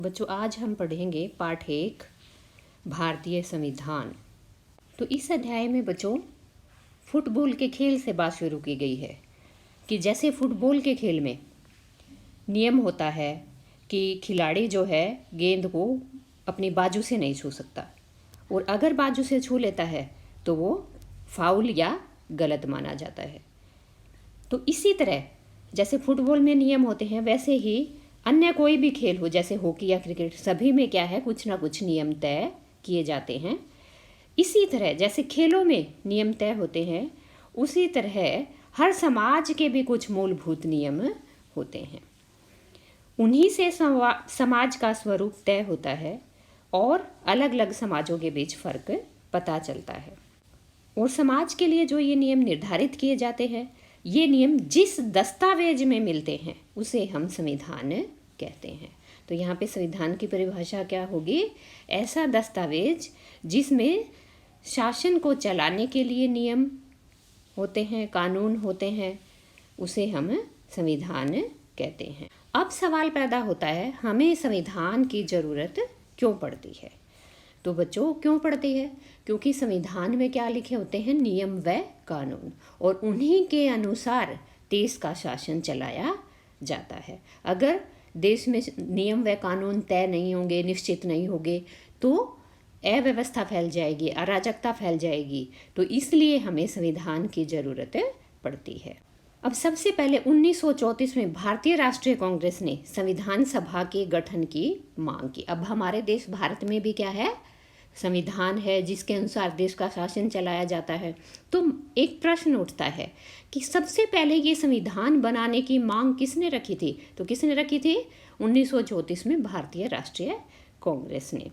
बच्चों, आज हम पढ़ेंगे पाठ 1 भारतीय संविधान। तो इस अध्याय में बच्चों फुटबॉल के खेल से बात शुरू की गई है कि जैसे फुटबॉल के खेल में नियम होता है कि खिलाड़ी जो है गेंद को अपनी बाजू से नहीं छू सकता, और अगर बाजू से छू लेता है तो वो फाउल या गलत माना जाता है। तो इसी तरह जैसे फुटबॉल में नियम होते हैं, वैसे ही अन्य कोई भी खेल हो जैसे हॉकी या क्रिकेट, सभी में क्या है, कुछ ना कुछ नियम तय किए जाते हैं। इसी तरह जैसे खेलों में नियम तय होते हैं, उसी तरह हर समाज के भी कुछ मूलभूत नियम होते हैं। उन्हीं से समाज का स्वरूप तय होता है और अलग अलग समाजों के बीच फर्क पता चलता है। और समाज के लिए जो ये नियम निर्धारित किए जाते हैं, ये नियम जिस दस्तावेज में मिलते हैं उसे हम संविधान कहते हैं। तो यहाँ पे संविधान की परिभाषा क्या होगी? ऐसा दस्तावेज जिसमें शासन को चलाने के लिए नियम होते हैं, कानून होते हैं, उसे हम संविधान कहते हैं। अब सवाल पैदा होता है, हमें संविधान की ज़रूरत क्यों पड़ती है? तो बच्चों, क्यों पड़ती है? क्योंकि संविधान में क्या लिखे होते हैं? नियम व कानून, और उन्हीं के अनुसार देश का शासन चलाया जाता है। अगर देश में नियम व कानून तय नहीं होंगे, निश्चित नहीं होंगे, तो अव्यवस्था फैल जाएगी, अराजकता फैल जाएगी। तो इसलिए हमें संविधान की ज़रूरत पड़ती है। अब सबसे पहले 1934 में भारतीय राष्ट्रीय कांग्रेस ने संविधान सभा के गठन की मांग की। अब हमारे देश भारत में भी क्या है? संविधान है जिसके अनुसार देश का शासन चलाया जाता है। तो एक प्रश्न उठता है कि सबसे पहले ये संविधान बनाने की मांग किसने रखी थी? तो किसने रखी थी? 1934 में भारतीय राष्ट्रीय कांग्रेस ने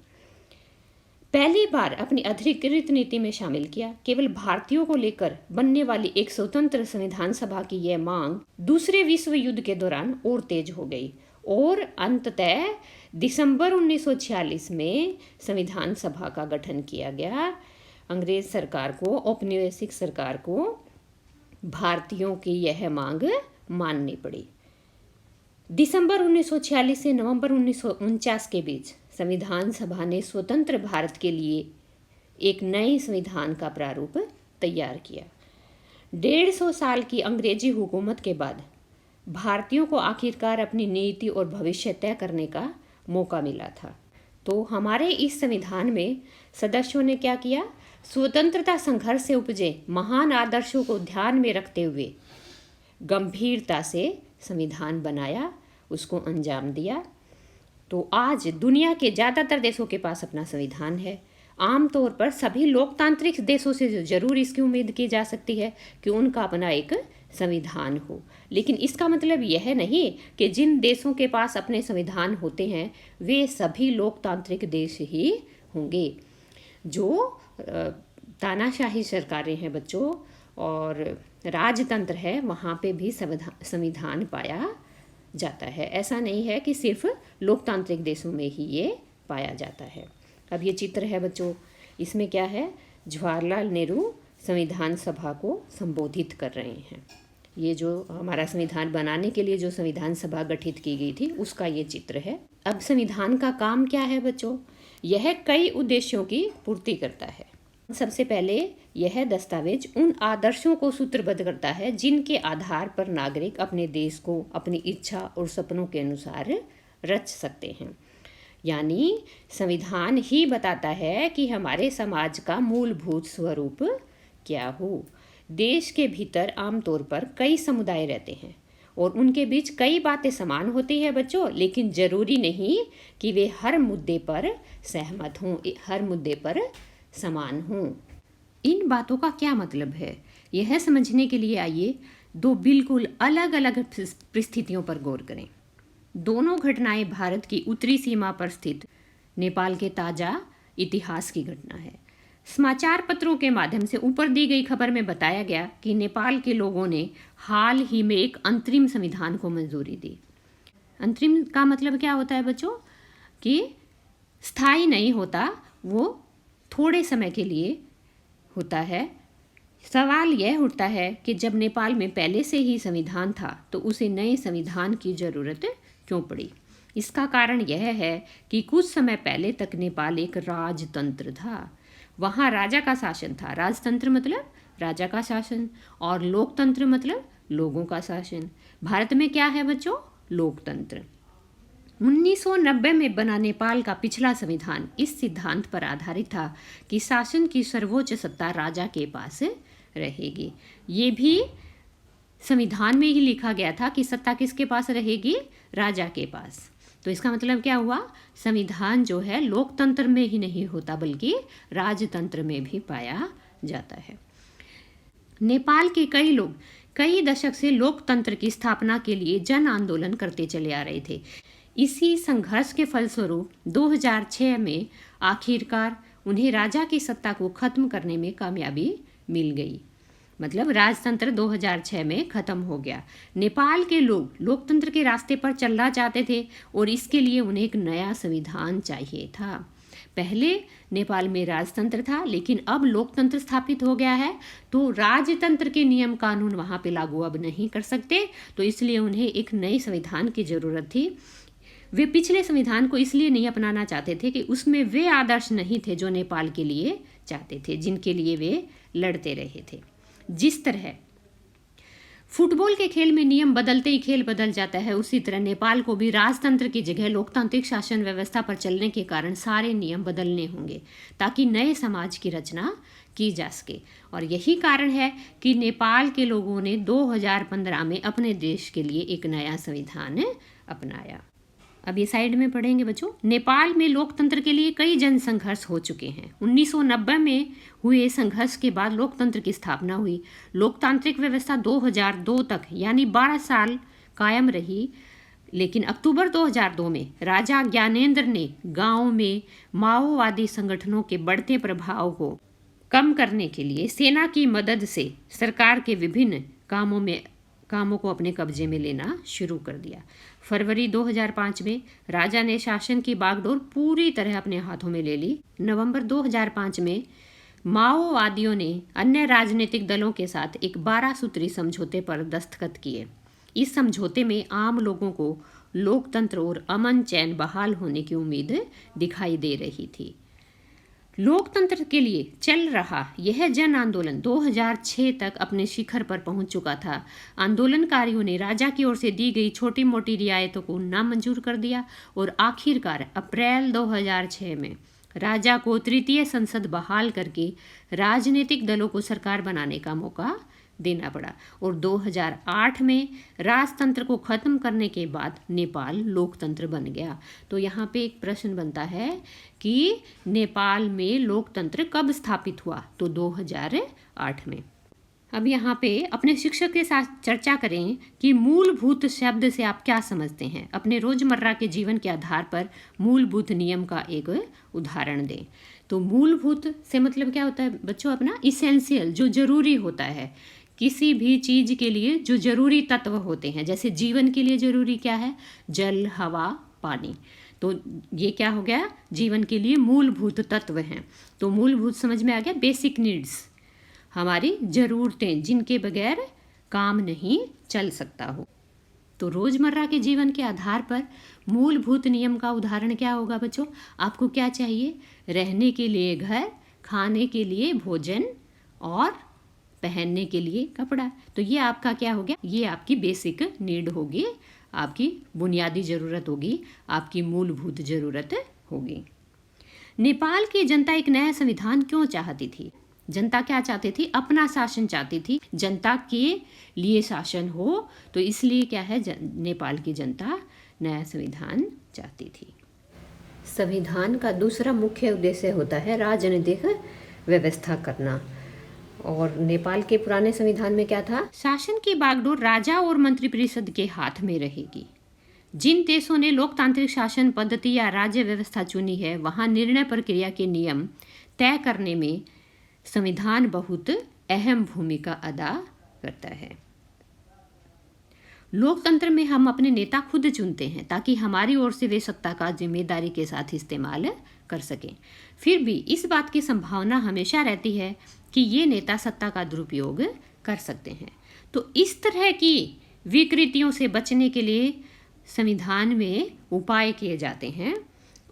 पहली बार अपनी अधिकृत नीति में शामिल किया। केवल भारतीयों को लेकर बनने वाली एक स्वतंत्र संविधान सभा की यह मांग दूसरे विश्व युद्ध के दौरान और तेज हो गई, और अंततः दिसंबर 1946 में संविधान सभा का गठन किया गया। अंग्रेज सरकार को, औपनिवेशिक सरकार को भारतीयों की यह मांग माननी पड़ी। दिसंबर 1946 से नवंबर 1949 के बीच संविधान सभा ने स्वतंत्र भारत के लिए एक नए संविधान का प्रारूप तैयार किया। 150 साल की अंग्रेजी हुकूमत के बाद भारतीयों को आखिरकार अपनी नीति और भविष्य तय करने का मौका मिला था। तो हमारे इस संविधान में सदस्यों ने क्या किया? स्वतंत्रता संघर्ष से उपजे महान आदर्शों को ध्यान में रखते हुए गंभीरता से संविधान बनाया, उसको अंजाम दिया। तो आज दुनिया के ज़्यादातर देशों के पास अपना संविधान है। आमतौर पर सभी लोकतांत्रिक देशों से जरूर इसकी उम्मीद की जा सकती है कि उनका अपना एक संविधान हो, लेकिन इसका मतलब यह नहीं कि जिन देशों के पास अपने संविधान होते हैं वे सभी लोकतांत्रिक देश ही होंगे। जो तानाशाही सरकारें हैं बच्चों और राजतंत्र है, वहाँ पे भी संविधान पाया जाता है। ऐसा नहीं है कि सिर्फ लोकतांत्रिक देशों में ही ये पाया जाता है। अब ये चित्र है बच्चों, इसमें क्या है? जवाहरलाल नेहरू संविधान सभा को संबोधित कर रहे हैं। ये जो हमारा संविधान बनाने के लिए जो संविधान सभा गठित की गई थी, उसका ये चित्र है। अब संविधान का काम क्या है बच्चों? यह कई उद्देश्यों की पूर्ति करता है। सबसे पहले यह दस्तावेज उन आदर्शों को सूत्रबद्ध करता है जिनके आधार पर नागरिक अपने देश को अपनी इच्छा और सपनों के अनुसार रच सकते हैं। यानी संविधान ही बताता है कि हमारे समाज का मूलभूत स्वरूप क्या हो। देश के भीतर आमतौर पर कई समुदाय रहते हैं और उनके बीच कई बातें समान होती है बच्चों, लेकिन जरूरी नहीं कि वे हर मुद्दे पर सहमत हों, हर मुद्दे पर समान हों। इन बातों का क्या मतलब है, यह समझने के लिए आइए दो बिल्कुल अलग अलग परिस्थितियों पर गौर करें। दोनों घटनाएं भारत की उत्तरी सीमा पर स्थित नेपाल के ताजा इतिहास की घटना है। समाचार पत्रों के माध्यम से ऊपर दी गई खबर में बताया गया कि नेपाल के लोगों ने हाल ही में एक अंतरिम संविधान को मंजूरी दी। अंतरिम का मतलब क्या होता है बच्चों? कि स्थायी नहीं होता, वो थोड़े समय के लिए होता है। सवाल यह उठता है कि जब नेपाल में पहले से ही संविधान था तो उसे नए संविधान की ज़रूरत क्यों पड़ी? इसका कारण यह है कि कुछ समय पहले तक नेपाल एक राजतंत्र था। वहाँ राजा का शासन था। राजतंत्र मतलब राजा का शासन, और लोकतंत्र मतलब लोगों का शासन। भारत में क्या है बच्चों? लोकतंत्र। 1990 में बना नेपाल का पिछला संविधान इस सिद्धांत पर आधारित था कि शासन की सर्वोच्च सत्ता राजा के पास रहेगी। ये भी संविधान में ही लिखा गया था कि सत्ता किसके पास रहेगी? राजा के पास। तो इसका मतलब क्या हुआ? संविधान जो है लोकतंत्र में ही नहीं होता बल्कि राजतंत्र में भी पाया जाता है। नेपाल के कई लोग कई दशक से लोकतंत्र की स्थापना के लिए जन आंदोलन करते चले आ रहे थे। इसी संघर्ष के फलस्वरूप 2006 में आखिरकार उन्हें राजा की सत्ता को खत्म करने में कामयाबी मिल गई। मतलब राजतंत्र 2006 में खत्म हो गया। नेपाल के लोग लोकतंत्र के रास्ते पर चलना चाहते थे और इसके लिए उन्हें एक नया संविधान चाहिए था। पहले नेपाल में राजतंत्र था, लेकिन अब लोकतंत्र स्थापित हो गया है, तो राजतंत्र के नियम कानून वहाँ पे लागू अब नहीं कर सकते, तो इसलिए उन्हें एक नए संविधान की ज़रूरत थी। वे पिछले संविधान को इसलिए नहीं अपनाना चाहते थे कि उसमें वे आदर्श नहीं थे जो नेपाल के लिए चाहते थे, जिनके लिए वे लड़ते रहे थे। जिस तरह फुटबॉल के खेल में नियम बदलते ही खेल बदल जाता है, उसी तरह नेपाल को भी राजतंत्र की जगह लोकतांत्रिक शासन व्यवस्था पर चलने के कारण सारे नियम बदलने होंगे ताकि नए समाज की रचना की जा सके। और यही कारण है कि नेपाल के लोगों ने 2015 में अपने देश के लिए एक नया संविधान अपनाया। अब ये साइड में पढ़ेंगे बच्चों। नेपाल में लोकतंत्र के लिए कई जन संघर्ष हो चुके हैं। 1990 में हुए संघर्ष के बाद लोकतंत्र की स्थापना हुई। लोकतांत्रिक व्यवस्था 2002 तक यानी 12 साल कायम रही, लेकिन अक्टूबर 2002 में राजा ज्ञानेंद्र ने गांव में माओवादी संगठनों के बढ़ते प्रभाव को कम करने के लिए सेना की मदद से सरकार के विभिन्न कामों को अपने कब्जे में लेना शुरू कर दिया। फरवरी 2005 में राजा ने शासन की बागडोर पूरी तरह अपने हाथों में ले ली। नवंबर 2005 में माओवादियों ने अन्य राजनीतिक दलों के साथ एक 12 सूत्री समझौते पर दस्तखत किए। इस समझौते में आम लोगों को लोकतंत्र और अमन चैन बहाल होने की उम्मीद दिखाई दे रही थी। लोकतंत्र के लिए चल रहा यह जन आंदोलन 2006 तक अपने शिखर पर पहुंच चुका था। आंदोलनकारियों ने राजा की ओर से दी गई छोटी मोटी रियायतों को नामंजूर कर दिया और आखिरकार अप्रैल 2006 में राजा को तृतीय संसद बहाल करके राजनीतिक दलों को सरकार बनाने का मौका देना पड़ा। और 2008 में राजतंत्र को खत्म करने के बाद नेपाल लोकतंत्र बन गया। तो यहाँ पे एक प्रश्न बनता है कि नेपाल में लोकतंत्र कब स्थापित हुआ? तो 2008 में। अब यहाँ पे अपने शिक्षक के साथ चर्चा करें कि मूलभूत शब्द से आप क्या समझते हैं। अपने रोजमर्रा के जीवन के आधार पर मूलभूत नियम का एक उदाहरण दें। तो मूलभूत से मतलब क्या होता है बच्चों? अपना इसेंशियल, जो जरूरी होता है किसी भी चीज के लिए, जो जरूरी तत्व होते हैं। जैसे जीवन के लिए जरूरी क्या है? जल, हवा, पानी। तो ये क्या हो गया? जीवन के लिए मूलभूत तत्व हैं। तो मूलभूत समझ में आ गया, बेसिक नीड्स, हमारी ज़रूरतें जिनके बगैर काम नहीं चल सकता हो। तो रोज़मर्रा के जीवन के आधार पर मूलभूत नियम का उदाहरण क्या होगा बच्चों? आपको क्या चाहिए? रहने के लिए घर, खाने के लिए भोजन और पहनने के लिए कपड़ा। तो ये आपका क्या हो गया? ये आपकी बेसिक नीड होगी, आपकी बुनियादी ज़रूरत होगी, आपकी मूलभूत ज़रूरत होगी। नेपाल की जनता एक नया संविधान क्यों चाहती थी? जनता क्या चाहती थी? अपना शासन चाहती थी, जनता के लिए शासन हो। तो इसलिए क्या है, नेपाल की जनता नया संविधान चाहती थी। संविधान का दूसरा मुख्य उद्देश्य होता है राजनीतिक व्यवस्था करना। और नेपाल के पुराने संविधान में क्या था? शासन की बागडोर राजा और मंत्रिपरिषद के हाथ में रहेगी। जिन देशों ने लोकतांत्रिक शासन पद्धति या राज्य व्यवस्था चुनी है, वहाँ निर्णय प्रक्रिया के नियम तय करने में संविधान बहुत अहम भूमिका अदा करता है। लोकतंत्र में हम अपने नेता खुद चुनते हैं ताकि हमारी ओर से वे सत्ता का जिम्मेदारी के साथ इस्तेमाल कर सकें। फिर भी इस बात की संभावना हमेशा रहती है कि ये नेता सत्ता का दुरुपयोग कर सकते हैं। तो इस तरह की विकृतियों से बचने के लिए संविधान में उपाय किए जाते हैं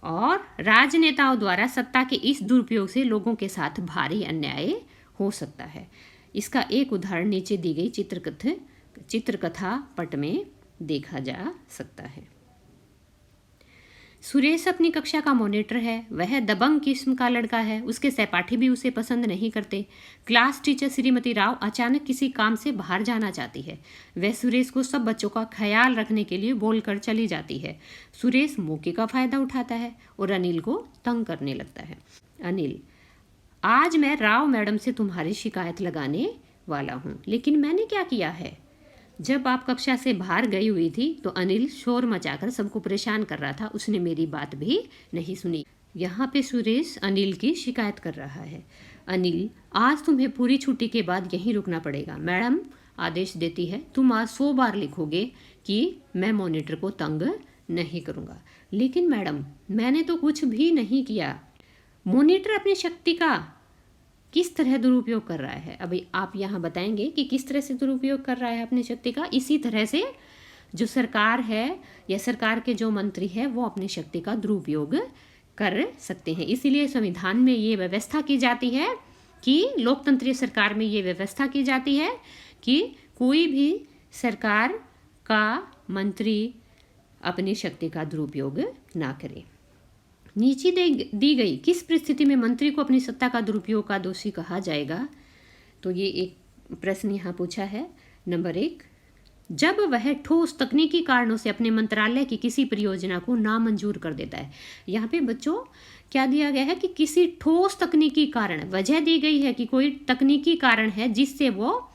और राजनेताओं द्वारा सत्ता के इस दुरुपयोग से लोगों के साथ भारी अन्याय हो सकता है। इसका एक उदाहरण नीचे दी गई चित्रकथा पट में देखा जा सकता है। सुरेश अपनी कक्षा का मॉनिटर है। वह दबंग किस्म का लड़का है। उसके सहपाठी भी उसे पसंद नहीं करते। क्लास टीचर श्रीमती राव अचानक किसी काम से बाहर जाना चाहती है। वह सुरेश को सब बच्चों का ख्याल रखने के लिए बोलकर चली जाती है। सुरेश मौके का फायदा उठाता है और अनिल को तंग करने लगता है। अनिल, आज मैं राव मैडम से तुम्हारी शिकायत लगाने वाला हूँ, लेकिन मैंने क्या किया है? जब आप कक्षा से बाहर गई हुई थी तो अनिल शोर मचाकर सबको परेशान कर रहा था। उसने मेरी बात भी नहीं सुनी। यहाँ पे सुरेश अनिल की शिकायत कर रहा है। अनिल, आज तुम्हें पूरी छुट्टी के बाद यहीं रुकना पड़ेगा। मैडम आदेश देती है, तुम आज 100 बार लिखोगे कि मैं मॉनिटर को तंग नहीं करूँगा। लेकिन मैडम, मैंने तो कुछ भी नहीं किया। मॉनिटर अपनी शक्ति का किस तरह दुरुपयोग कर रहा है? अभी आप यहाँ बताएंगे कि किस तरह से दुरुपयोग कर रहा है अपनी शक्ति का। इसी तरह से जो सरकार है या सरकार के जो मंत्री है वो अपनी शक्ति का दुरुपयोग कर सकते हैं। इसीलिए संविधान में ये व्यवस्था की जाती है कि लोकतंत्रीय सरकार में ये व्यवस्था की जाती है कि कोई भी सरकार का मंत्री अपनी शक्ति का दुरुपयोग ना करे। नीचे दी गई किस परिस्थिति में मंत्री को अपनी सत्ता का दुरुपयोग का दोषी कहा जाएगा? तो ये एक प्रश्न यहाँ पूछा है। नंबर 1, जब वह ठोस तकनीकी कारणों से अपने मंत्रालय की किसी परियोजना को नामंजूर कर देता है। यहाँ पे बच्चों क्या दिया गया है कि किसी ठोस तकनीकी कारण, वजह दी गई है कि कोई तकनीकी कारण है जिससे वो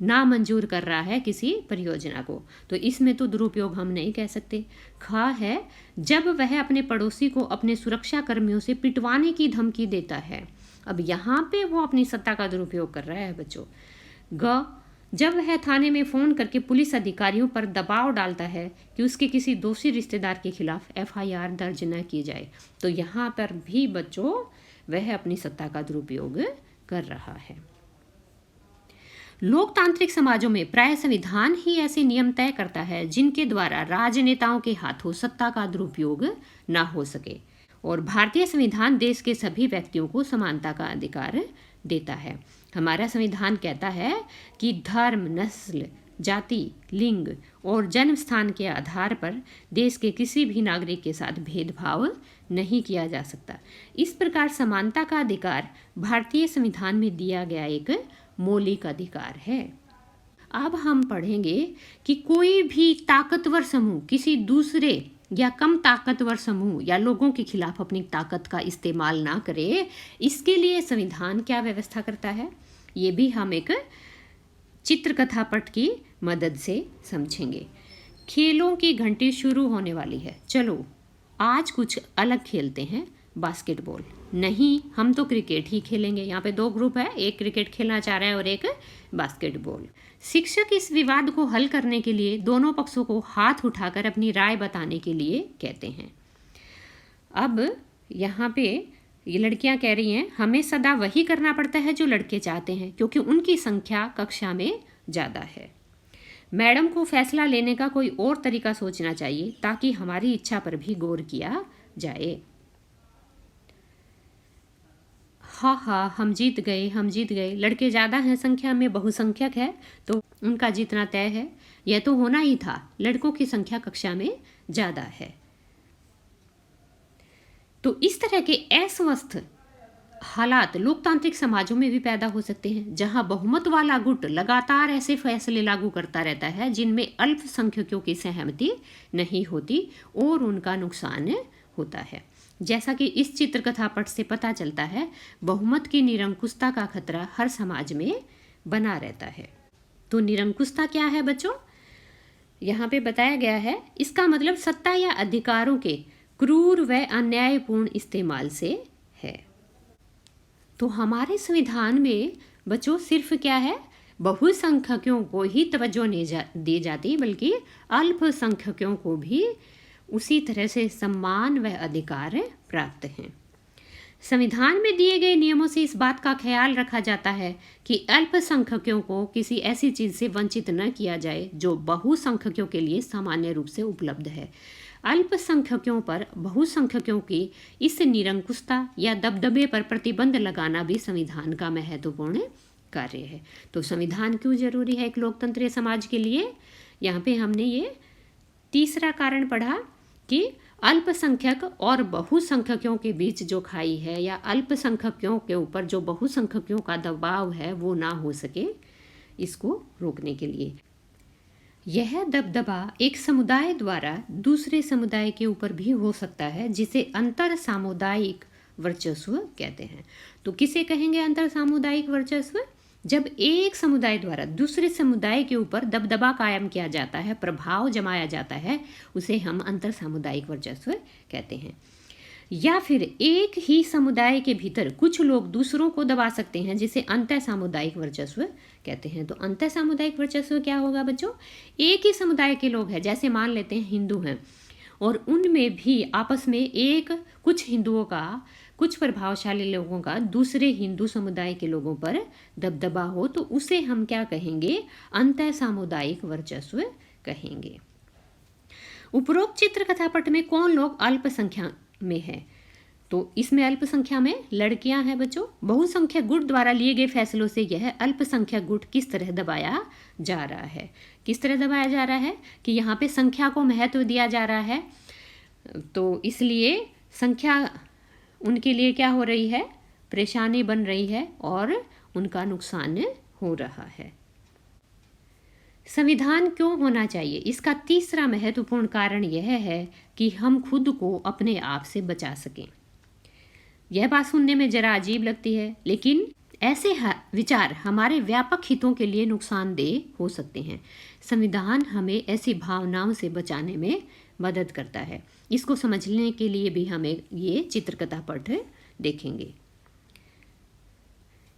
नामंजूर कर रहा है किसी परियोजना को, तो इसमें तो दुरुपयोग हम नहीं कह सकते। खा है, जब वह अपने पड़ोसी को अपने सुरक्षा कर्मियों से पिटवाने की धमकी देता है। अब यहाँ पे वो अपनी सत्ता का दुरुपयोग कर रहा है बच्चों। ग, जब वह थाने में फ़ोन करके पुलिस अधिकारियों पर दबाव डालता है कि उसके किसी दोषी रिश्तेदार के खिलाफ FIR दर्ज न की जाए, तो यहाँ पर भी बच्चों वह अपनी सत्ता का दुरुपयोग कर रहा है। लोकतांत्रिक समाजों में प्राय संविधान ही ऐसे नियम तय करता है जिनके द्वारा राजनेताओं के हाथों सत्ता का दुरुपयोग न हो सके, और भारतीय संविधान देश के सभी व्यक्तियों को समानता का अधिकार देता है। हमारा संविधान कहता है कि धर्म, नस्ल, जाति, लिंग और जन्म स्थान के आधार पर देश के किसी भी नागरिक के साथ भेदभाव नहीं किया जा सकता। इस प्रकार समानता का अधिकार भारतीय संविधान में दिया गया एक मौलिक अधिकार है। अब हम पढ़ेंगे कि कोई भी ताकतवर समूह किसी दूसरे या कम ताकतवर समूह या लोगों के खिलाफ अपनी ताकत का इस्तेमाल ना करे, इसके लिए संविधान क्या व्यवस्था करता है, ये भी हम एक चित्रकथा पट की मदद से समझेंगे। खेलों की घंटी शुरू होने वाली है, चलो आज कुछ अलग खेलते हैं। बास्केटबॉल नहीं, हम तो क्रिकेट ही खेलेंगे। यहाँ पे 2 ग्रुप है, एक क्रिकेट खेलना चाह रहा है और एक बास्केटबॉल। शिक्षक इस विवाद को हल करने के लिए दोनों पक्षों को हाथ उठाकर अपनी राय बताने के लिए कहते हैं। अब यहाँ पे ये लड़कियाँ कह रही हैं, हमें सदा वही करना पड़ता है जो लड़के चाहते हैं क्योंकि उनकी संख्या कक्षा में ज़्यादा है। मैडम को फैसला लेने का कोई और तरीका सोचना चाहिए ताकि हमारी इच्छा पर भी गौर किया जाए। हाँ, हम जीत गए। लड़के ज़्यादा हैं संख्या में, बहुसंख्यक है तो उनका जीतना तय है। यह तो होना ही था, लड़कों की संख्या कक्षा में ज़्यादा है। तो इस तरह के अस्वस्थ हालात लोकतांत्रिक समाजों में भी पैदा हो सकते हैं, जहां बहुमत वाला गुट लगातार ऐसे फैसले लागू करता रहता है जिनमें अल्पसंख्यकों की सहमति नहीं होती और उनका नुकसान होता है। जैसा कि इस चित्रकथा पट से पता चलता है, बहुमत की निरंकुशता का खतरा हर समाज में बना रहता है। तो निरंकुशता क्या है बच्चों? यहाँ पे बताया गया है, इसका मतलब सत्ता या अधिकारों के क्रूर व अन्यायपूर्ण इस्तेमाल से है। तो हमारे संविधान में बच्चों सिर्फ क्या है, बहुसंख्यकों को ही तवज्जो नहीं दी जाती, बल्कि अल्पसंख्यकों को भी उसी तरह से सम्मान व अधिकार प्राप्त हैं। संविधान में दिए गए नियमों से इस बात का ख्याल रखा जाता है कि अल्पसंख्यकों को किसी ऐसी चीज़ से वंचित न किया जाए जो बहुसंख्यकों के लिए सामान्य रूप से उपलब्ध है। अल्पसंख्यकों पर बहुसंख्यकों की इस निरंकुशता या दबदबे पर प्रतिबंध लगाना भी संविधान का महत्वपूर्ण कार्य है। तो संविधान क्यों जरूरी है एक लोकतंत्रीय समाज के लिए? यहाँ पे हमने ये तीसरा कारण पढ़ा कि अल्पसंख्यक और बहुसंख्यकों के बीच जो खाई है या अल्पसंख्यकों के ऊपर जो बहुसंख्यकों का दबाव है वो ना हो सके, इसको रोकने के लिए। यह दबदबा एक समुदाय द्वारा दूसरे समुदाय के ऊपर भी हो सकता है, जिसे अंतर सामुदायिक वर्चस्व कहते हैं। तो किसे कहेंगे अंतर सामुदायिक वर्चस्व? जब एक समुदाय द्वारा दूसरे समुदाय के ऊपर दबदबा कायम किया जाता है, प्रभाव जमाया जाता है, उसे हम अंतर सामुदायिक वर्चस्व कहते हैं। या फिर एक ही समुदाय के भीतर कुछ लोग दूसरों को दबा सकते हैं, जिसे अंतर सामुदायिक वर्चस्व कहते हैं। तो अंतर सामुदायिक वर्चस्व क्या होगा बच्चों? एक ही समुदाय के लोग हैं, जैसे मान लेते हैं हिंदू हैं और उनमें भी आपस में कुछ हिंदुओं का, कुछ प्रभावशाली लोगों का दूसरे हिंदू समुदाय के लोगों पर दबदबा हो, तो उसे हम क्या कहेंगे? अंतर सामुदायिक वर्चस्व कहेंगे। उपरोक्त चित्र कथापट में कौन लोग अल्पसंख्या में है? तो इसमें अल्पसंख्या में लड़कियां हैं बच्चों। बहुसंख्यक गुट द्वारा लिए गए फैसलों से यह अल्पसंख्यक गुट किस तरह दबाया जा रहा है? किस तरह दबाया जा रहा है कि यहाँ पे संख्या को महत्व दिया जा रहा है, तो इसलिए संख्या उनके लिए क्या हो रही है? परेशानी बन रही है और उनका नुकसान हो रहा है। संविधान क्यों होना चाहिए? इसका तीसरा महत्वपूर्ण कारण यह है कि हम खुद को अपने आप से बचा सकें। यह बात सुनने में जरा अजीब लगती है, लेकिन ऐसे विचार हमारे व्यापक हितों के लिए नुकसानदेह हो सकते हैं। संविधान हमें ऐसी भावनाओं से बचाने में मदद करता है। इसको समझने के लिए भी हमें ये चित्रकथा पठ देखेंगे।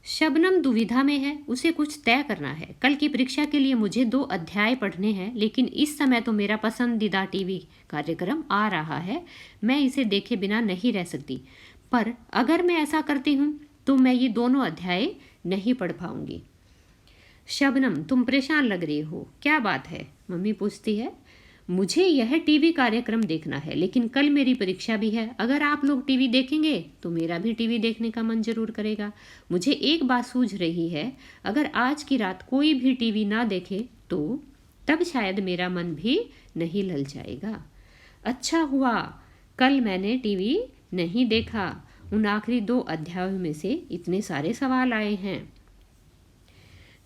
शबनम दुविधा में है, उसे कुछ तय करना है। कल की परीक्षा के लिए मुझे 2 अध्याय पढ़ने हैं, लेकिन इस समय तो मेरा पसंदीदा टीवी कार्यक्रम आ रहा है, मैं इसे देखे बिना नहीं रह सकती। पर अगर मैं ऐसा करती हूँ तो मैं ये दोनों अध्याय नहीं पढ़ पाऊंगी। शबनम, तुम परेशान लग रही हो, क्या बात है? मम्मी पूछती है। मुझे यह टीवी कार्यक्रम देखना है, लेकिन कल मेरी परीक्षा भी है। अगर आप लोग टीवी देखेंगे तो मेरा भी टीवी देखने का मन जरूर करेगा। मुझे एक बात सूझ रही है, अगर आज की रात कोई भी टीवी ना देखे तो तब शायद मेरा मन भी नहीं लल जाएगा। अच्छा हुआ कल मैंने टीवी नहीं देखा, उन आखिरी 2 अध्यायों में से इतने सारे सवाल आए हैं।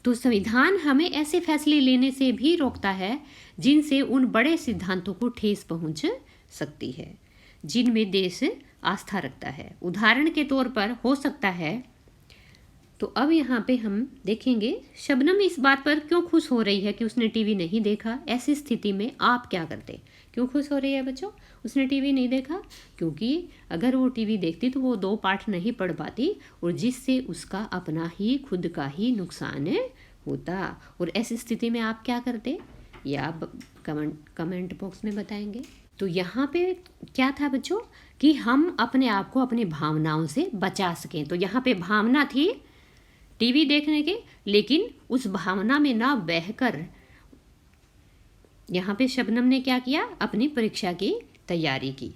तो संविधान हमें ऐसे फैसले लेने से भी रोकता है जिनसे उन बड़े सिद्धांतों को ठेस पहुंच सकती है, जिनमें देश आस्था रखता है। उदाहरण के तौर पर हो सकता है, तो अब यहाँ पे हम देखेंगे शबनम इस बात पर क्यों खुश हो रही है कि उसने टीवी नहीं देखा। ऐसी स्थिति में आप क्या करते? क्यों खुश हो रही है बच्चों? उसने टीवी नहीं देखा क्योंकि अगर वो टीवी देखती तो वो 2 पाठ नहीं पढ़ पाती और जिससे उसका अपना ही खुद का ही नुकसान होता। और ऐसी स्थिति में आप क्या करते, ये आप कमेंट बॉक्स में बताएंगे। तो यहाँ पे क्या था बच्चों कि हम अपने आप को अपनी भावनाओं से बचा सकें। तो यहाँ पे भावना थी टीवी देखने के, लेकिन उस भावना में ना बहकर यहाँ पे शबनम ने क्या किया? अपनी परीक्षा की तैयारी की।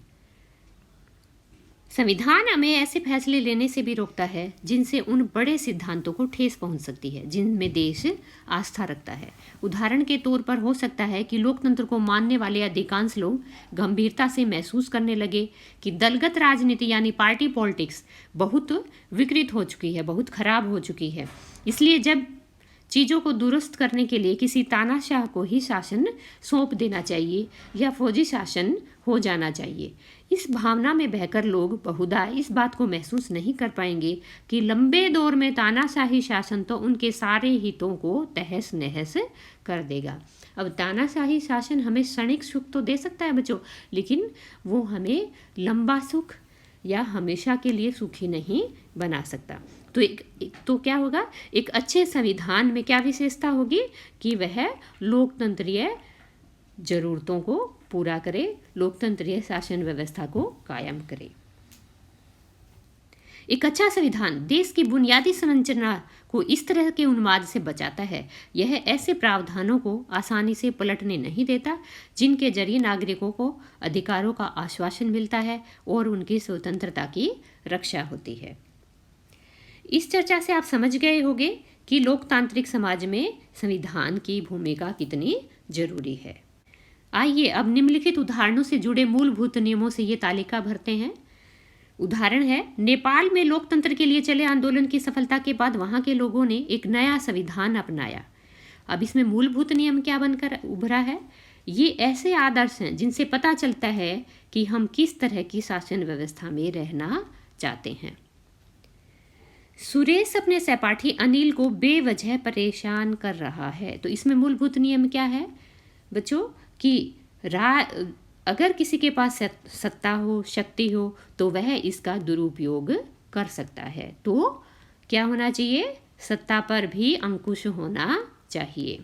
संविधान हमें ऐसे फैसले लेने से भी रोकता है जिनसे उन बड़े सिद्धांतों को ठेस पहुंच सकती है, जिनमें देश आस्था रखता है। उदाहरण के तौर पर हो सकता है कि लोकतंत्र को मानने वाले अधिकांश लोग गंभीरता से महसूस करने लगे कि दलगत राजनीति यानी पार्टी पॉलिटिक्स बहुत विकृत हो चुकी है, बहुत खराब हो चुकी है। इसलिए जब चीज़ों को दुरुस्त करने के लिए किसी तानाशाह को ही शासन सौंप देना चाहिए या फौजी शासन हो जाना चाहिए। इस भावना में बहकर लोग बहुधा इस बात को महसूस नहीं कर पाएंगे कि लंबे दौर में तानाशाही शासन तो उनके सारे हितों को तहस नहस कर देगा। अब तानाशाही शासन हमें क्षणिक सुख तो दे सकता है बच्चों, लेकिन वो हमें लंबा सुख या हमेशा के लिए सुखी नहीं बना सकता। तो क्या होगा? एक अच्छे संविधान में क्या विशेषता होगी कि वह लोकतंत्रीय जरूरतों को पूरा करे, लोकतंत्रीय शासन व्यवस्था को कायम करे। एक अच्छा संविधान देश की बुनियादी संरचना को इस तरह के उन्माद से बचाता है। यह ऐसे प्रावधानों को आसानी से पलटने नहीं देता जिनके जरिए नागरिकों को अधिकारों का आश्वासन मिलता है और उनकी स्वतंत्रता की रक्षा होती है। इस चर्चा से आप समझ गए होंगे कि लोकतांत्रिक समाज में संविधान की भूमिका कितनी जरूरी है। आइए अब निम्नलिखित उदाहरणों से जुड़े मूलभूत नियमों से ये तालिका भरते हैं। उदाहरण है, नेपाल में लोकतंत्र के लिए चले आंदोलन की सफलता के बाद वहां के लोगों ने एक नया संविधान अपनाया। अब इसमें मूलभूत नियम क्या बनकर उभरा है? ये ऐसे आदर्श हैं जिनसे पता चलता है कि हम किस तरह की शासन व्यवस्था में रहना चाहते हैं। सुरेश अपने सहपाठी अनिल को बेवजह परेशान कर रहा है। तो इसमें मूलभूत नियम क्या है बच्चों कि अगर किसी के पास सत्ता हो, शक्ति हो, तो वह इसका दुरुपयोग कर सकता है। तो क्या होना चाहिए? सत्ता पर भी अंकुश होना चाहिए।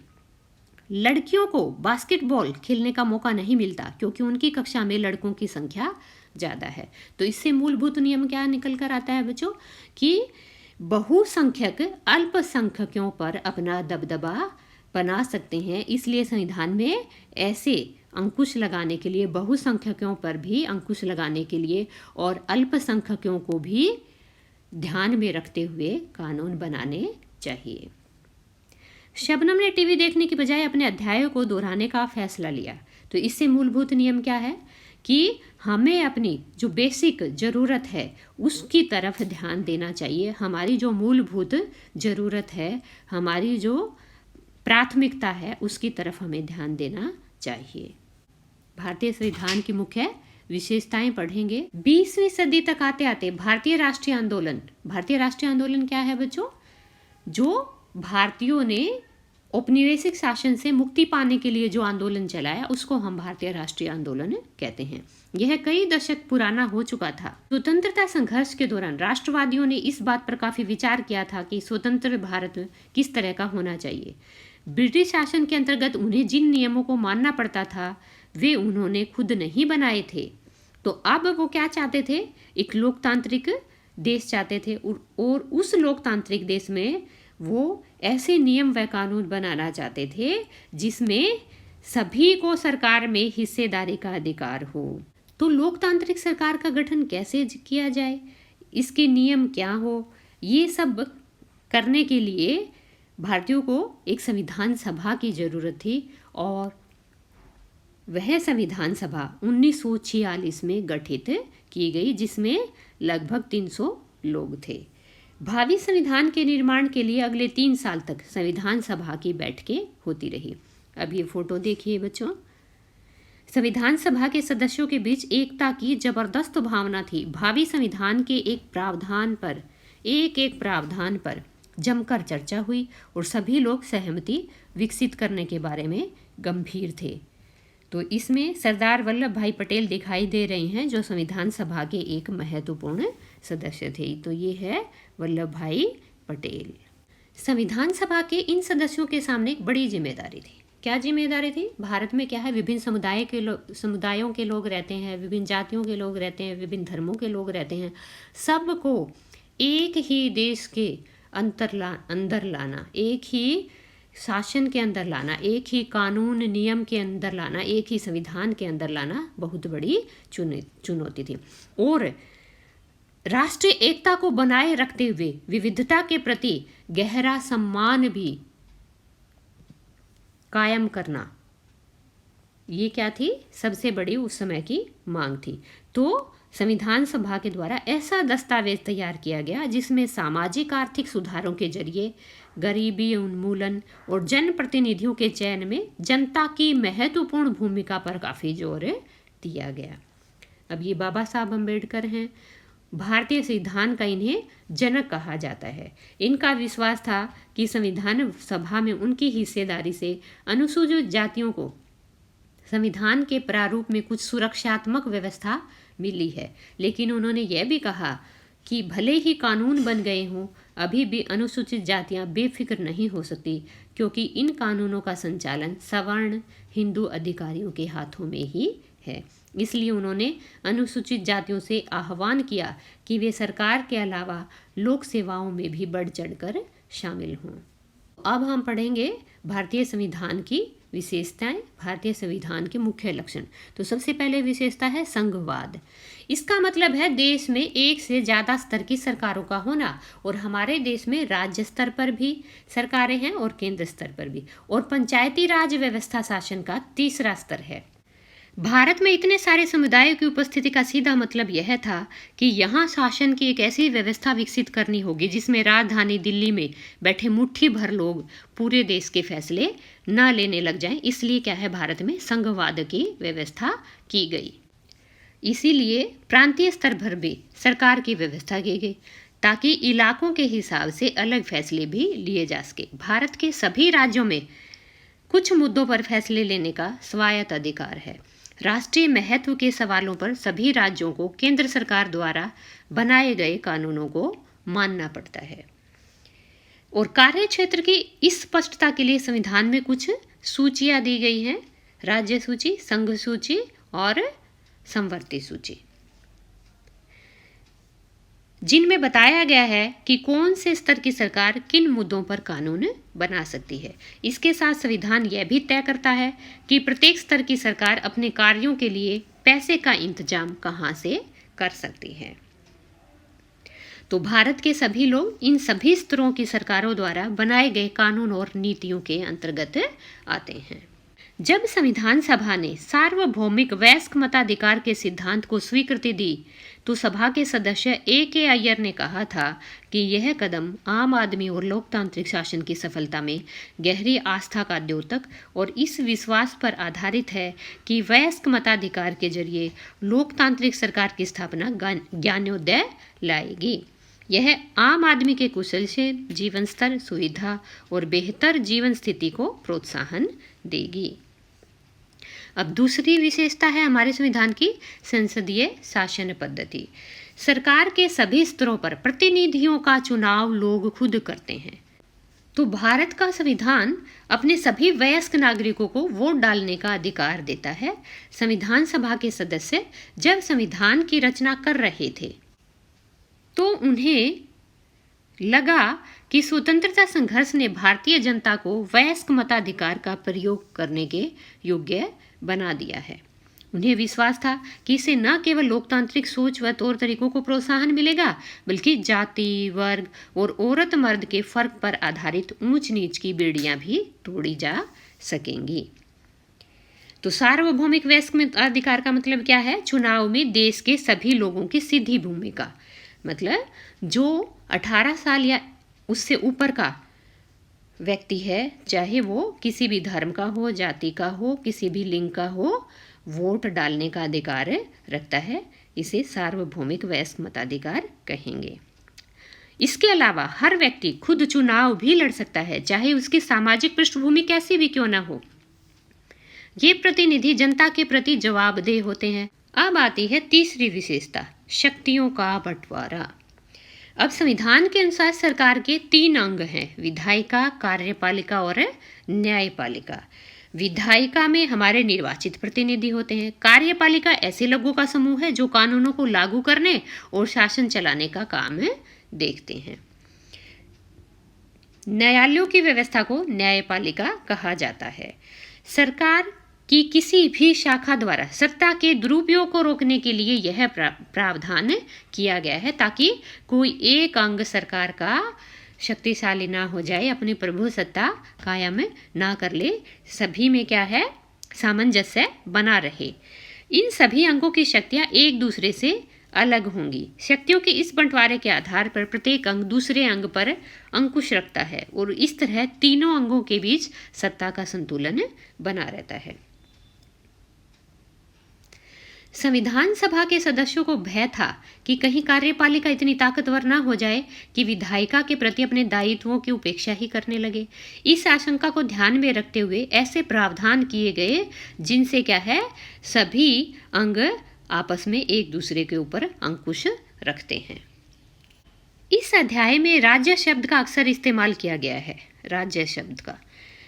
लड़कियों को बास्केटबॉल खेलने का मौका नहीं मिलता क्योंकि उनकी कक्षा में लड़कों की संख्या ज़्यादा है। तो इससे मूलभूत नियम क्या निकल कर आता है बच्चों कि बहुसंख्यक अल्पसंख्यकों पर अपना दबदबा बना सकते हैं। इसलिए संविधान में ऐसे अंकुश लगाने के लिए, बहुसंख्यकों पर भी अंकुश लगाने के लिए और अल्पसंख्यकों को भी ध्यान में रखते हुए कानून बनाने चाहिए। शबनम ने टीवी देखने की बजाय अपने अध्यायों को दोहराने का फैसला लिया। तो इससे मूलभूत नियम क्या है कि हमें अपनी जो बेसिक ज़रूरत है उसकी तरफ ध्यान देना चाहिए। हमारी जो मूलभूत ज़रूरत है, हमारी जो प्राथमिकता है, उसकी तरफ हमें ध्यान देना चाहिए। भारतीय संविधान की मुख्य विशेषताएं पढ़ेंगे। 20वीं सदी तक आते आते भारतीय राष्ट्रीय आंदोलन क्या है बच्चों? जो भारतीयों ने औपनिवेशिक शासन से मुक्ति पाने के लिए जो आंदोलन चलाया उसको हम भारतीय राष्ट्रीय आंदोलन कहते हैं। यह कई दशक पुराना हो चुका था। स्वतंत्रता संघर्ष के दौरान राष्ट्रवादियों ने इस बात पर काफी विचार किया था कि स्वतंत्र भारत किस तरह का होना चाहिए। ब्रिटिश शासन के अंतर्गत उन्हें जिन नियमों को मानना पड़ता था वे उन्होंने खुद नहीं बनाए थे। तो अब वो क्या चाहते थे? एक लोकतांत्रिक देश चाहते थे और उस लोकतांत्रिक देश में वो ऐसे नियम व कानून बनाना चाहते थे जिसमें सभी को सरकार में हिस्सेदारी का अधिकार हो। तो लोकतांत्रिक सरकार का गठन कैसे किया जाए, इसके नियम क्या हो, ये सब करने के लिए भारतीयों को एक संविधान सभा की ज़रूरत थी और वह संविधान सभा 1946 में गठित की गई जिसमें लगभग 300 लोग थे। भावी संविधान के निर्माण के लिए अगले 3 साल तक संविधान सभा की बैठकें होती रही। अब ये फोटो देखिए बच्चों। संविधान सभा के सदस्यों के बीच एकता की जबरदस्त भावना थी। भावी संविधान के एक प्रावधान पर जमकर चर्चा हुई और सभी लोग सहमति विकसित करने के बारे में गंभीर थे। तो इसमें सरदार वल्लभ भाई पटेल दिखाई दे रहे हैं जो संविधान सभा के एक महत्वपूर्ण सदस्य थे। तो ये है वल्लभ भाई पटेल। संविधान सभा के इन सदस्यों के सामने एक बड़ी जिम्मेदारी थी। क्या जिम्मेदारी थी? भारत में क्या है, विभिन्न समुदायों के लोग रहते हैं, विभिन्न जातियों के लोग रहते हैं, विभिन्न धर्मों के लोग रहते हैं। सबको एक ही देश के अंदर लाना, एक ही शासन के अंदर लाना, एक ही कानून नियम के अंदर लाना, एक ही संविधान के अंदर लाना बहुत बड़ी चुनौती थी। और राष्ट्रीय एकता को बनाए रखते हुए विविधता के प्रति गहरा सम्मान भी कायम करना, ये क्या थी? सबसे बड़ी उस समय की मांग थी। तो संविधान सभा के द्वारा ऐसा दस्तावेज तैयार किया गया जिसमें सामाजिक आर्थिक सुधारों के जरिए गरीबी उन्मूलन और जनप्रतिनिधियों के चयन में जनता की महत्वपूर्ण भूमिका पर काफ़ी जोर दिया गया। अब ये बाबा साहब अम्बेडकर हैं। भारतीय संविधान का इन्हें जनक कहा जाता है। इनका विश्वास था कि संविधान सभा में उनकी हिस्सेदारी से अनुसूचित जातियों को संविधान के प्रारूप में कुछ सुरक्षात्मक व्यवस्था मिली है। लेकिन उन्होंने यह भी कहा कि भले ही कानून बन गए हों, अभी भी अनुसूचित जातियां बेफिक्र नहीं हो सकती क्योंकि इन कानूनों का संचालन सवर्ण हिंदू अधिकारियों के हाथों में ही है। इसलिए उन्होंने अनुसूचित जातियों से आह्वान किया कि वे सरकार के अलावा लोक सेवाओं में भी बढ़ चढ़कर शामिल हों। अब हम पढ़ेंगे भारतीय संविधान की विशेषताएं, भारतीय संविधान के मुख्य लक्षण। तो सबसे पहले विशेषता है संघवाद। इसका मतलब है देश में एक से ज़्यादा स्तर की सरकारों का होना, और हमारे देश में राज्य स्तर पर भी सरकारें हैं और केंद्र स्तर पर भी, और पंचायती राज व्यवस्था शासन का तीसरा स्तर है। भारत में इतने सारे समुदायों की उपस्थिति का सीधा मतलब यह था कि यहाँ शासन की एक ऐसी व्यवस्था विकसित करनी होगी जिसमें राजधानी दिल्ली में बैठे मुट्ठी भर लोग पूरे देश के फैसले न लेने लग जाएं। इसलिए क्या है, भारत में संघवाद की व्यवस्था की गई। इसीलिए प्रांतीय स्तर पर भी सरकार की व्यवस्था की गई ताकि इलाकों के हिसाब से अलग फैसले भी लिए जा सके। भारत के सभी राज्यों में कुछ मुद्दों पर फैसले लेने का स्वायत्त अधिकार है। राष्ट्रीय महत्व के सवालों पर सभी राज्यों को केंद्र सरकार द्वारा बनाए गए कानूनों को मानना पड़ता है। और कार्य क्षेत्र की इस स्पष्टता के लिए संविधान में कुछ सूचियां दी गई हैं: राज्य सूची, संघ सूची और समवर्ती सूची, जिनमें बताया गया है कि कौन से स्तर की सरकार किन मुद्दों पर कानून बना सकती है। इसके साथ संविधान यह भी तय करता है कि प्रत्येक स्तर की सरकार अपने कार्यों के लिए पैसे का इंतजाम कहां से कर सकती है। तो भारत के सभी लोग इन सभी स्तरों की सरकारों द्वारा बनाए गए कानून और नीतियों के अंतर्गत आते हैं। जब संविधान सभा ने सार्वभौमिक वयस्क मताधिकार के सिद्धांत को स्वीकृति दी तो सभा के सदस्य A.K. अय्यर ने कहा था कि यह कदम आम आदमी और लोकतांत्रिक शासन की सफलता में गहरी आस्था का द्योतक और इस विश्वास पर आधारित है कि वयस्क मताधिकार के जरिए लोकतांत्रिक सरकार की स्थापना ज्ञानोदय लाएगी। यह आम आदमी के कुशल से जीवन स्तर, सुविधा और बेहतर जीवन स्थिति को प्रोत्साहन देगी। अब दूसरी विशेषता है हमारे संविधान की संसदीय शासन पद्धति। सरकार के सभी स्तरों पर प्रतिनिधियों का चुनाव लोग खुद करते हैं। तो भारत का संविधान अपने सभी वयस्क नागरिकों को वोट डालने का अधिकार देता है। संविधान सभा के सदस्य जब संविधान की रचना कर रहे थे तो उन्हें लगा कि स्वतंत्रता संघर्ष ने भारतीय जनता को वयस्क मताधिकार का प्रयोग करने के योग्य बना दिया है। उन्हें विश्वास था कि इससे न केवल लोकतांत्रिक सोच व तौर तरीकों को प्रोत्साहन मिलेगा बल्कि जाति, वर्ग और औरत मर्द के फर्क पर आधारित ऊंच नीच की बेड़ियां भी तोड़ी जा सकेंगी। तो सार्वभौमिक वयस्क मताधिकार का मतलब क्या है? चुनाव में देश के सभी लोगों की सीधी भूमिका, मतलब जो 18 साल या उससे ऊपर का व्यक्ति है, चाहे वो किसी भी धर्म का हो, जाति का हो, किसी भी लिंग का हो, वोट डालने का अधिकार रखता है। इसे सार्वभौमिक वयस्क मताधिकार कहेंगे। इसके अलावा हर व्यक्ति खुद चुनाव भी लड़ सकता है, चाहे उसकी सामाजिक पृष्ठभूमि कैसी भी क्यों ना हो। ये प्रतिनिधि जनता के प्रति जवाबदेह होते हैं। अब आती है तीसरी विशेषता, शक्तियों का बंटवारा। अब संविधान के अनुसार सरकार के 3 अंग हैं: विधायिका, कार्यपालिका और न्यायपालिका। विधायिका में हमारे निर्वाचित प्रतिनिधि होते हैं। कार्यपालिका ऐसे लोगों का समूह है जो कानूनों को लागू करने और शासन चलाने का काम देखते हैं। न्यायालयों की व्यवस्था को न्यायपालिका कहा जाता है। सरकार कि किसी भी शाखा द्वारा सत्ता के दुरुपयोग को रोकने के लिए यह प्रावधान किया गया है ताकि कोई एक अंग सरकार का शक्तिशाली ना हो जाए, अपनी प्रभुसत्ता कायम ना कर ले। सभी में क्या है, सामंजस्य बना रहे। इन सभी अंगों की शक्तियां एक दूसरे से अलग होंगी। शक्तियों के इस बंटवारे के आधार पर प्रत्येक अंग दूसरे अंग पर अंकुश रखता है और इस तरह तीनों अंगों के बीच सत्ता का संतुलन बना रहता है। संविधान सभा के सदस्यों को भय था कि कहीं कार्यपालिका इतनी ताकतवर न हो जाए कि विधायिका के प्रति अपने दायित्वों की उपेक्षा ही करने लगे। इस आशंका को ध्यान में रखते हुए ऐसे प्रावधान किए गए जिनसे क्या है, सभी अंग आपस में एक दूसरे के ऊपर अंकुश रखते हैं। इस अध्याय में राज्य शब्द का अक्सर इस्तेमाल किया गया है। राज्य शब्द का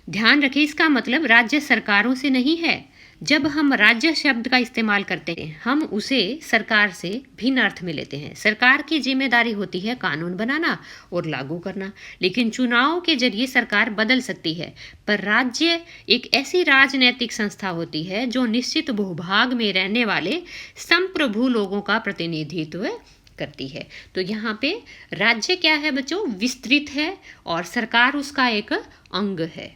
ध्यान रखें, इसका मतलब राज्य सरकारों से नहीं है। जब हम राज्य शब्द का इस्तेमाल करते हैं हम उसे सरकार से भिन्न अर्थ में लेते हैं। सरकार की जिम्मेदारी होती है कानून बनाना और लागू करना, लेकिन चुनाव के जरिए सरकार बदल सकती है। पर राज्य एक ऐसी राजनैतिक संस्था होती है जो निश्चित भूभाग में रहने वाले संप्रभु लोगों का प्रतिनिधित्व करती है। तो यहाँ पे राज्य क्या है बच्चों? विस्तृत है और सरकार उसका एक अंग है,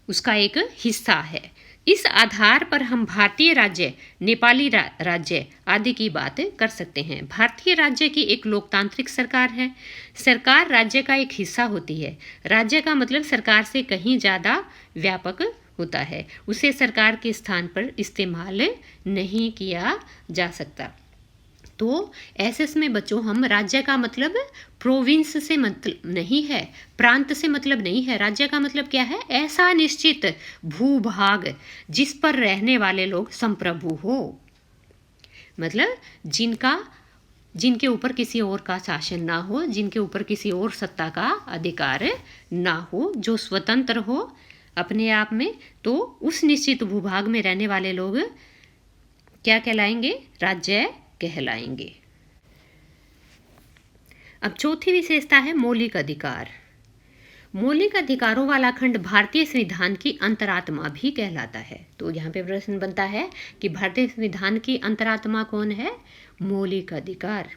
उसका एक हिस्सा है। इस आधार पर हम भारतीय राज्य, नेपाली राज्य आदि की बात कर सकते हैं। भारतीय राज्य की एक लोकतांत्रिक सरकार है। सरकार राज्य का एक हिस्सा होती है। राज्य का मतलब सरकार से कहीं ज़्यादा व्यापक होता है। उसे सरकार के स्थान पर इस्तेमाल नहीं किया जा सकता। तो एसएस में बच्चों हम राज्य का मतलब प्रोविंस से मतलब नहीं है, प्रांत से मतलब नहीं है। राज्य का मतलब क्या है? ऐसा निश्चित भूभाग जिस पर रहने वाले लोग संप्रभु हो, मतलब जिनके ऊपर किसी और का शासन ना हो, जिनके ऊपर किसी और सत्ता का अधिकार ना हो, जो स्वतंत्र हो अपने आप में। तो उस निश्चित भूभाग में रहने वाले लोग क्या कहलाएंगे? राज्य कहलाएंगे। अब चौथी विशेषता है मौलिक अधिकार। मौलिक अधिकारों वाला खंड भारतीय संविधान की अंतरात्मा भी कहलाता है। तो यहाँ पे प्रश्न बनता है कि भारतीय संविधान की अंतरात्मा कौन है? मौलिक अधिकार।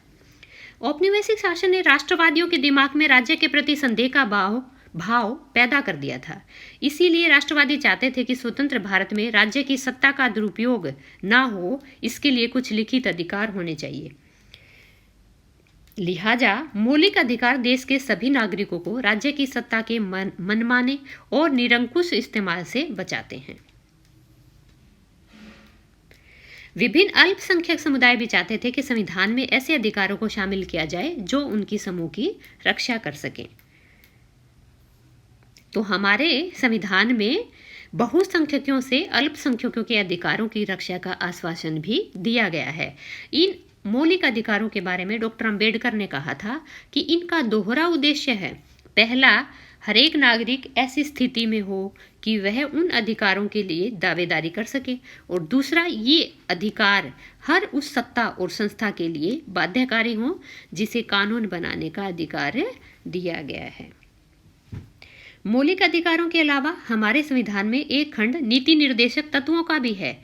औपनिवेशिक शासन ने राष्ट्रवादियों के दिमाग में राज्य के प्रति संदेह का भाव पैदा कर दिया था। इसीलिए राष्ट्रवादी चाहते थे कि स्वतंत्र भारत में राज्य की सत्ता का दुरुपयोग ना हो, इसके लिए कुछ लिखित अधिकार होने चाहिए। लिहाजा मौलिक अधिकार देश के सभी नागरिकों को राज्य की सत्ता के मनमाने और निरंकुश इस्तेमाल से बचाते हैं। विभिन्न अल्पसंख्यक समुदाय भी चाहते थे कि संविधान में ऐसे अधिकारों को शामिल किया जाए जो उनकी समूह की रक्षा कर सकें। तो हमारे संविधान में बहुसंख्यकों से अल्पसंख्यकों के अधिकारों की रक्षा का आश्वासन भी दिया गया है। इन मौलिक अधिकारों के बारे में डॉक्टर अंबेडकर ने कहा था कि इनका दोहरा उद्देश्य है। पहला, हरेक नागरिक ऐसी स्थिति में हो कि वह उन अधिकारों के लिए दावेदारी कर सके, और दूसरा, ये अधिकार हर उस सत्ता और संस्था के लिए बाध्यकारी हो जिसे कानून बनाने का अधिकार दिया गया है। मौलिक अधिकारों के अलावा हमारे संविधान में एक खंड नीति निर्देशक तत्वों का भी है।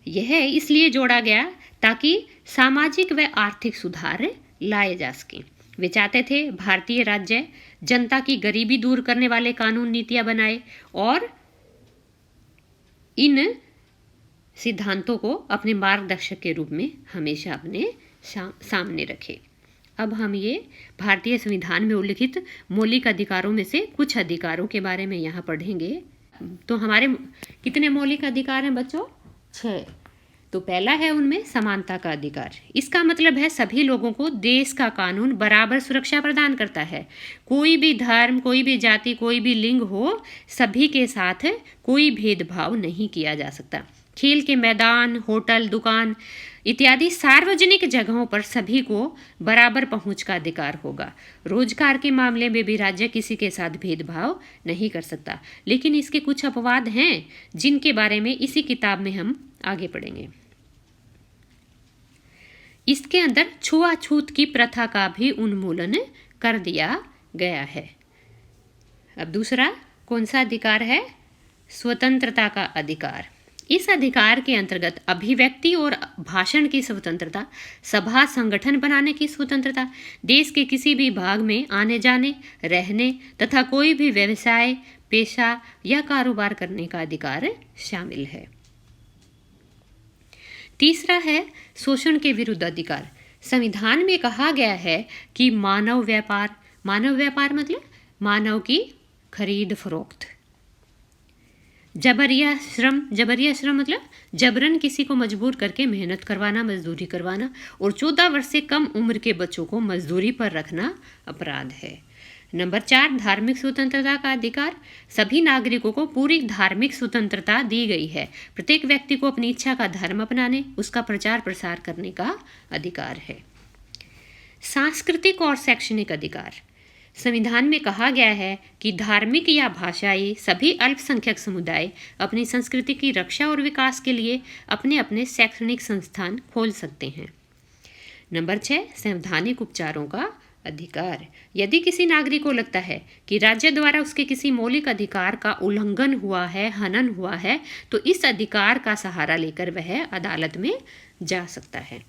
यह इसलिए जोड़ा गया ताकि सामाजिक व आर्थिक सुधार लाए जा सकें। वे चाहते थे भारतीय राज्य जनता की गरीबी दूर करने वाले कानून नीतियां बनाए और इन सिद्धांतों को अपने मार्गदर्शक के रूप में हमेशा अपने सामने रखे। अब हम ये भारतीय संविधान में उल्लिखित मौलिक अधिकारों में से कुछ अधिकारों के बारे में यहाँ पढ़ेंगे। तो हमारे कितने मौलिक अधिकार हैं बच्चों? 6। तो पहला है उनमें समानता का अधिकार। इसका मतलब है सभी लोगों को देश का कानून बराबर सुरक्षा प्रदान करता है। कोई भी धर्म, कोई भी जाति, कोई भी लिंग हो, सभी के साथ कोई भेदभाव नहीं किया जा सकता। खेल के मैदान, होटल, दुकान इत्यादि सार्वजनिक जगहों पर सभी को बराबर पहुंच का अधिकार होगा। रोजगार के मामले में भी राज्य किसी के साथ भेदभाव नहीं कर सकता। लेकिन इसके कुछ अपवाद हैं जिनके बारे में इसी किताब में हम आगे पढ़ेंगे। इसके अंदर छुआछूत की प्रथा का भी उन्मूलन कर दिया गया है। अब दूसरा कौन सा अधिकार है? स्वतंत्रता का अधिकार। इस अधिकार के अंतर्गत अभिव्यक्ति और भाषण की स्वतंत्रता, सभा संगठन बनाने की स्वतंत्रता, देश के किसी भी भाग में आने जाने, रहने तथा कोई भी व्यवसाय, पेशा या कारोबार करने का अधिकार शामिल है। तीसरा है शोषण के विरुद्ध अधिकार। संविधान में कहा गया है कि मानव व्यापार मतलब मानव की खरीद फरोख्त, जबरिया श्रम मतलब जबरन किसी को मजबूर करके मेहनत करवाना, मजदूरी करवाना, और 14 वर्ष से कम उम्र के बच्चों को मजदूरी पर रखना अपराध है। नंबर 4, धार्मिक स्वतंत्रता का अधिकार। सभी नागरिकों को पूरी धार्मिक स्वतंत्रता दी गई है। प्रत्येक व्यक्ति को अपनी इच्छा का धर्म अपनाने, उसका प्रचार प्रसार करने का अधिकार है। सांस्कृतिक और शैक्षणिक अधिकार। संविधान में कहा गया है कि धार्मिक या भाषाई सभी अल्पसंख्यक समुदाय अपनी संस्कृति की रक्षा और विकास के लिए अपने अपने शैक्षणिक संस्थान खोल सकते हैं। नंबर 6, संवैधानिक उपचारों का अधिकार। यदि किसी नागरिक को लगता है कि राज्य द्वारा उसके किसी मौलिक अधिकार का उल्लंघन हुआ है, हनन हुआ है, तो इस अधिकार का सहारा लेकर वह अदालत में जा सकता है।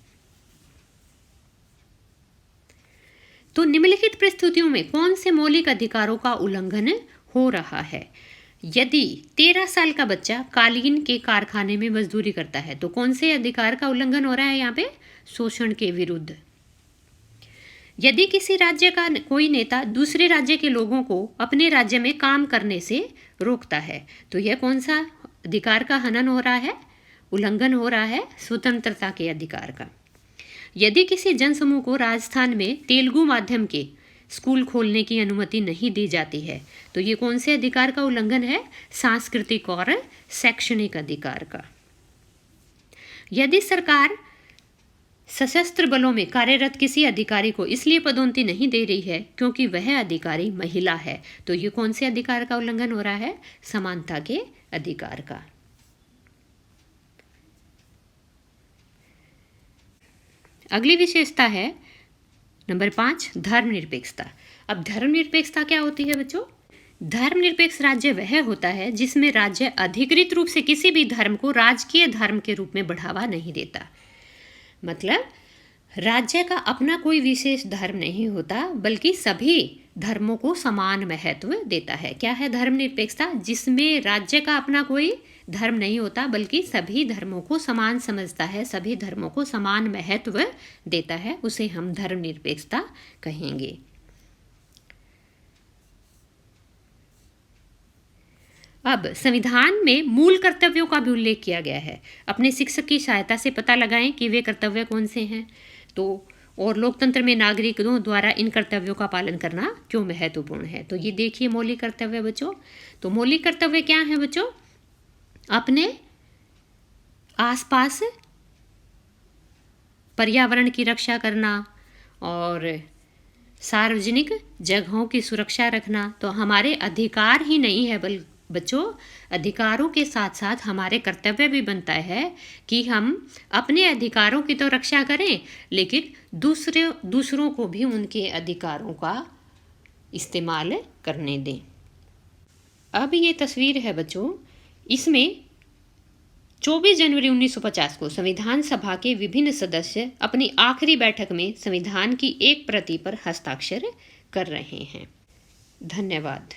तो निम्नलिखित परिस्थितियों में कौन से मौलिक अधिकारों का उल्लंघन हो रहा है? यदि 13 साल का बच्चा कालीन के कारखाने में मजदूरी करता है तो कौन से अधिकार का उल्लंघन हो रहा है यहाँ पे? शोषण के विरुद्ध। यदि किसी राज्य का कोई नेता दूसरे राज्य के लोगों को अपने राज्य में काम करने से रोकता है तो यह कौन सा अधिकार का हनन हो रहा है? उल्लंघन हो रहा है स्वतंत्रता के अधिकार का। यदि किसी जनसमूह को राजस्थान में तेलुगु माध्यम के स्कूल खोलने की अनुमति नहीं दी जाती है तो ये कौन से अधिकार का उल्लंघन है? सांस्कृतिक और शैक्षणिक अधिकार का। यदि सरकार सशस्त्र बलों में कार्यरत किसी अधिकारी को इसलिए पदोन्नति नहीं दे रही है क्योंकि वह अधिकारी महिला है तो ये कौन से अधिकार का उल्लंघन हो रहा है? समानता के अधिकार का। अगली विशेषता है नंबर 5, धर्मनिरपेक्षता। अब धर्मनिरपेक्षता क्या होती है बच्चों? धर्मनिरपेक्ष राज्य वह होता है जिसमें राज्य अधिकृत रूप से किसी भी धर्म को राजकीय धर्म के रूप में बढ़ावा नहीं देता। मतलब राज्य का अपना कोई विशेष धर्म नहीं होता बल्कि सभी धर्मों को समान महत्व देता है। क्या है धर्मनिरपेक्षता? जिसमें राज्य का अपना कोई धर्म नहीं होता बल्कि सभी धर्मों को समान समझता है, सभी धर्मों को समान महत्व देता है, उसे हम धर्मनिरपेक्षता कहेंगे। अब संविधान में मूल कर्तव्यों का भी उल्लेख किया गया है। अपने शिक्षक की सहायता से पता लगाएं कि वे कर्तव्य कौन से हैं। तो और लोकतंत्र में नागरिकों द्वारा इन कर्तव्यों का पालन करना क्यों महत्वपूर्ण है। तो ये देखिए मौलिक कर्तव्य बच्चों। तो मौलिक कर्तव्य क्या है बच्चों? अपने आसपास पर्यावरण की रक्षा करना और सार्वजनिक जगहों की सुरक्षा रखना तो हमारे अधिकार ही नहीं है बच्चों, अधिकारों के साथ साथ हमारे कर्तव्य भी बनता है कि हम अपने अधिकारों की तो रक्षा करें लेकिन दूसरों को भी उनके अधिकारों का इस्तेमाल करने दें। अब ये तस्वीर है बच्चों, इसमें 24 जनवरी 1950 को संविधान सभा के विभिन्न सदस्य अपनी आखिरी बैठक में संविधान की एक प्रति पर हस्ताक्षर कर रहे हैं। धन्यवाद।